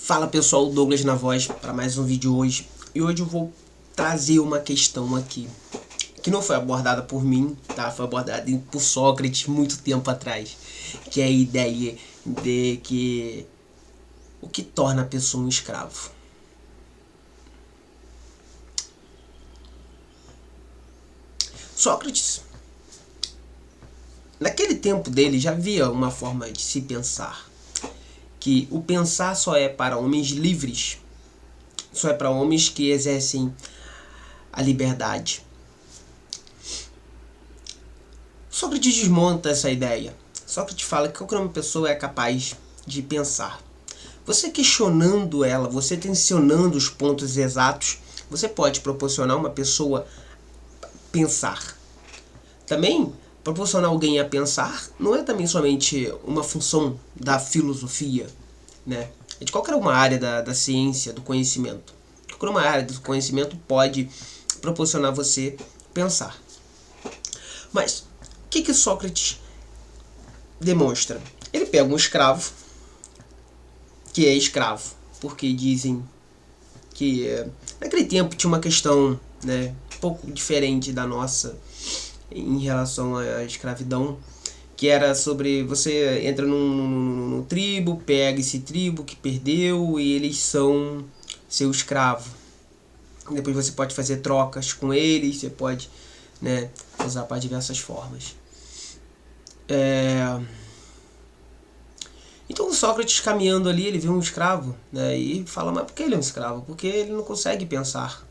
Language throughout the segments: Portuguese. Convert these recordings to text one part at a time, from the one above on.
Fala pessoal, Douglas na voz para mais um vídeo hoje. E hoje eu vou trazer uma questão aqui que não foi abordada por mim, tá? Foi abordada por Sócrates muito tempo atrás, que é a ideia de que o que torna a pessoa um escravo. Sócrates, naquele tempo dele já havia uma forma de se pensar, que o pensar só é para homens livres, só é para homens que exercem a liberdade. Sócrates desmonta essa ideia. Sócrates fala que qualquer uma pessoa é capaz de pensar. Você questionando ela, você tensionando os pontos exatos, você pode proporcionar uma pessoa pensar. Também, proporcionar alguém a pensar não é também somente uma função da filosofia, né? É de qualquer uma área da ciência, do conhecimento. Qualquer uma área do conhecimento pode proporcionar você pensar. Mas o que Sócrates demonstra? Ele pega um escravo, que é escravo, porque dizem que naquele tempo tinha uma questão, né, um pouco diferente da nossa em relação à escravidão, que era sobre você entra num tribo, pega esse tribo que perdeu e eles são seu escravo. Depois você pode fazer trocas com eles, você pode, né, usar para diversas formas. Então Sócrates caminhando ali, ele vê um escravo, né, e fala, mas por que ele é um escravo? Porque ele não consegue pensar.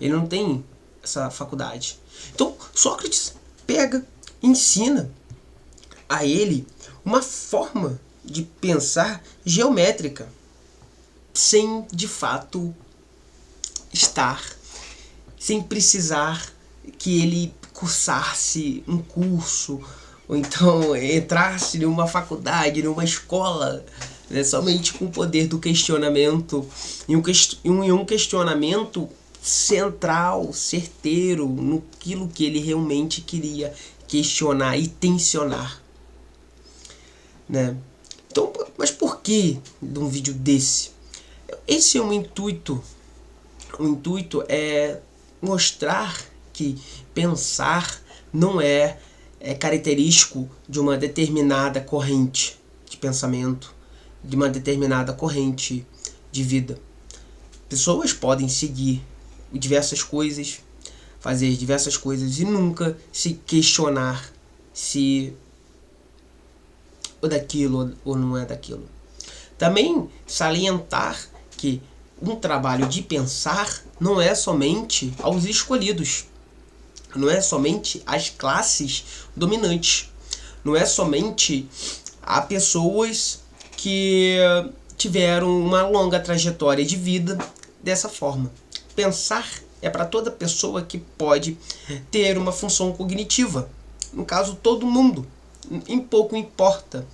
Ele não tem essa faculdade. Então Sócrates pega, ensina a ele uma forma de pensar geométrica, sem de fato estar, sem precisar que ele cursasse um curso, ou então entrasse numa faculdade, numa escola, né, somente com o poder do questionamento, e um questionamento central, certeiro, naquilo que ele realmente queria questionar e tensionar, né? Então, mas por que de um vídeo desse? Esse é um intuito. O intuito é mostrar que pensar não é característico de uma determinada corrente de pensamento, de uma determinada corrente de vida. Pessoas podem seguir diversas coisas, fazer diversas coisas e nunca se questionar se ou daquilo ou não é daquilo. Também salientar que um trabalho de pensar não é somente aos escolhidos, não é somente às classes dominantes, não é somente a pessoas que tiveram uma longa trajetória de vida dessa forma. Pensar é para toda pessoa que pode ter uma função cognitiva. No caso, todo mundo. Em pouco importa.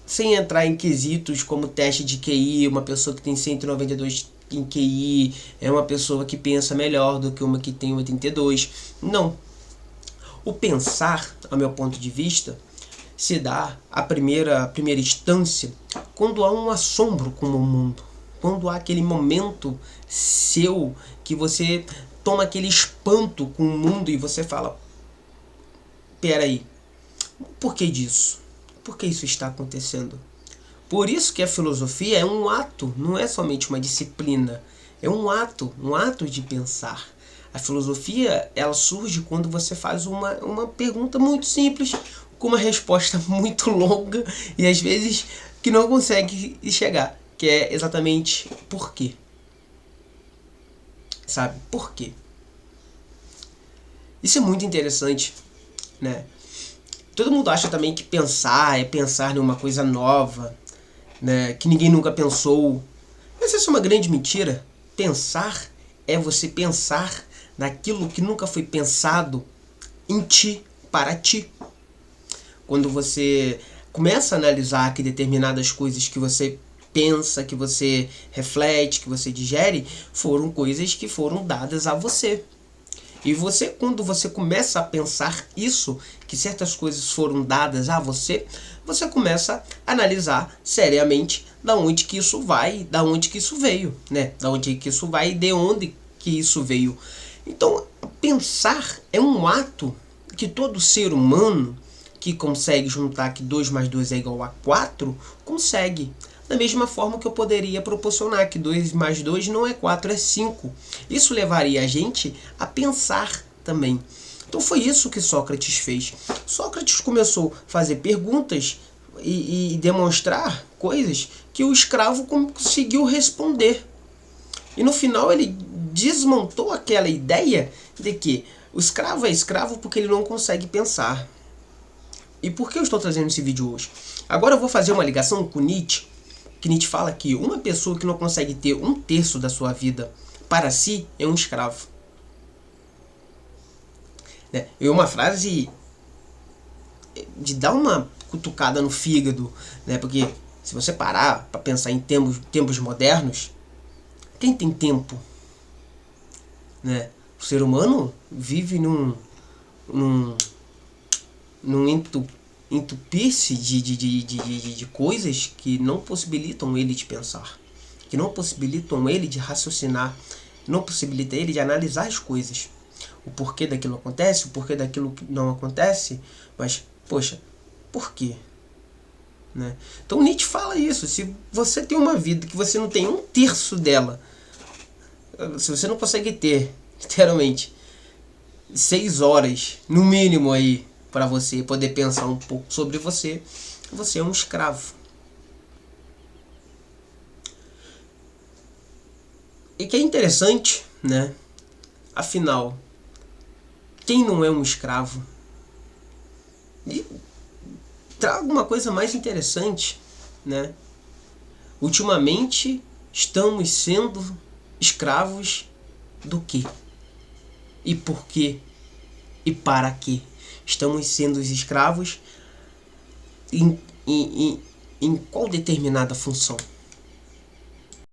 Sem entrar em quesitos como teste de QI, uma pessoa que tem 192 em QI é uma pessoa que pensa melhor do que uma que tem 82. Não. O pensar, ao meu ponto de vista, se dá a primeira instância quando há um assombro com o mundo. Quando há aquele momento seu que você toma aquele espanto com o mundo e você fala, peraí, por que disso? Por que isso está acontecendo? Por isso que a filosofia é um ato, não é somente uma disciplina. É um ato de pensar. A filosofia, ela surge quando você faz uma pergunta muito simples, com uma resposta muito longa e às vezes que não consegue chegar. Que é exatamente por quê. Sabe? Por quê? Isso é muito interessante, né? Todo mundo acha também que pensar é pensar numa coisa nova, né, que ninguém nunca pensou. Mas isso é uma grande mentira. Pensar é você pensar naquilo que nunca foi pensado em ti, para ti. Quando você começa a analisar que determinadas coisas que você pensa, que você reflete, que você digere, foram coisas que foram dadas a você. E você, quando você começa a pensar isso, que certas coisas foram dadas a você, você começa a analisar seriamente da onde que isso vai, da onde que isso veio, né? Da onde que isso vai e de onde que isso veio. Então, pensar é um ato que todo ser humano que consegue juntar que 2 mais 2 é igual a 4, consegue. Da mesma forma que eu poderia proporcionar que 2 mais 2 não é 4, é 5. Isso levaria a gente a pensar também. Então foi isso que Sócrates fez. Sócrates começou a fazer perguntas e demonstrar coisas que o escravo conseguiu responder. E no final ele desmontou aquela ideia de que o escravo é escravo porque ele não consegue pensar. E por que eu estou trazendo esse vídeo hoje? Agora eu vou fazer uma ligação com Nietzsche, que Nietzsche fala que uma pessoa que não consegue ter 1/3 da sua vida para si é um escravo. É uma frase de dar uma cutucada no fígado, né? Porque se você parar para pensar em tempos modernos, quem tem tempo? Né? O ser humano vive num entupir-se de coisas que não possibilitam ele de pensar, que não possibilitam ele de raciocinar, não possibilitam ele de analisar as coisas. O porquê daquilo acontece, o porquê daquilo não acontece, mas, poxa, por quê? Né? Então Nietzsche fala isso, se você tem uma vida que você não tem 1/3 dela, se você não consegue ter, literalmente, 6 horas, no mínimo aí, para você poder pensar um pouco sobre você, você é um escravo. E que é interessante, né? Afinal, quem não é um escravo? E trago uma coisa mais interessante, né? Ultimamente estamos sendo escravos do quê? E por quê? E para quê? Estamos sendo escravos em qual determinada função?